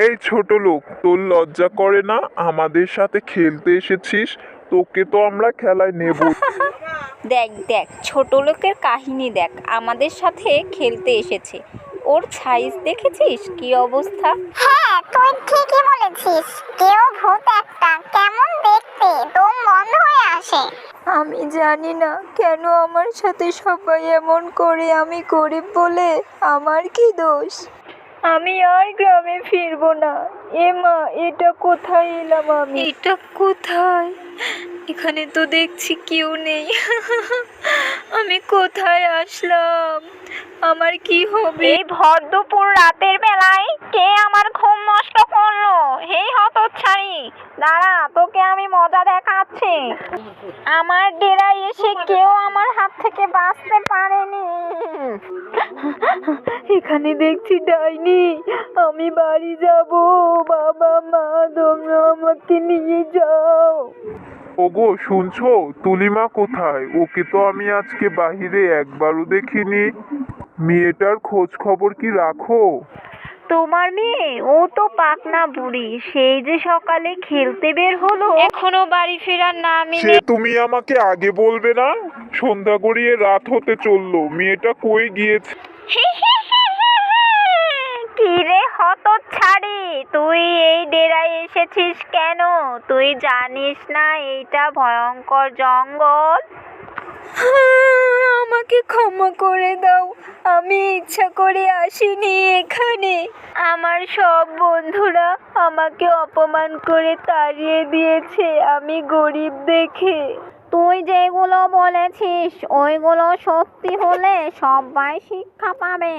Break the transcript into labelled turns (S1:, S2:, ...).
S1: এই ছোট লোক, তোর লজ্জা করে না? আমাদের সাথে খেলতে এসেছিস, তোকে তো আমরা খেলায় নেব।
S2: দেখ দেখ, ছোট লোকের কাহিনী দেখ, আমাদের সাথে খেলতে এসেছে। ওর সাইজ দেখেছিস কি অবস্থা?
S3: হ্যাঁ, তুই ঠিকই বলেছিস। কেউ ভূত একটা, কেমন দেখতে, দম বন্ধ হয়ে আসে।
S2: আমি জানি না কেন আমার সাথে সবাই এমন করে। আমি গরিব বলে আমার কি দোষ? আমি আর গ্রামে ফিরবো না। এ মা, এটা কোথায় এলাম আমি? এটা কোথায়? এখানে তো দেখছি কেউ নেই। আমি কোথায় আসলাম? আমার কি হবে? এই ভর দুপুর রাতের বেলায় কে আমার ঘুম নষ্ট করলো? হেই হতচ্ছাড়ি, দাঁড়া, তোকে আমি মজা দেখাচ্ছি। আমার ডেরায় এসে কেউ আমার হাত থেকে বাঁচতে পারেনি। এখানে দেখছি ডাইনি। আমি বাড়ি যাব। বাবা মা, তোমরা আমাকে নিয়ে যাও।
S1: ওগো, শুনছো? তুলিমা কোথায়? ওকে তো আমি আজকে বাহিরে একবারও দেখিনি। মেয়েটার খোঁজ খবর কি রাখো?
S2: তোমার মেয়ে? ও তো পাকনা বুড়ি, সেই যে সকালে খেলতে বের হলো, এখনো বাড়ি ফেরার নামই
S1: সে
S2: নেই।
S1: তুমি আমাকে আগে বলবে না? সন্ধ্যা গড়িয়ে রাত হতে চললো, মেয়েটা কই গিয়েছে?
S2: কি রে হতচ্ছাড়ি, তুই এই ডেরায় এসেছিস কেন? তুই জানিস না এইটা ভয়ঙ্কর জঙ্গল? আমাকে ক্ষমা করে দাও, আমি ইচ্ছা করে আসিনি এখানে। আমার সব বন্ধুরা আমাকে অপমান করে তাড়িয়ে দিয়েছে আমি গরিব দেখে। তুই যেগুলো বলেছিস ওইগুলো সত্যি হলে সবাই শিক্ষা পাবে।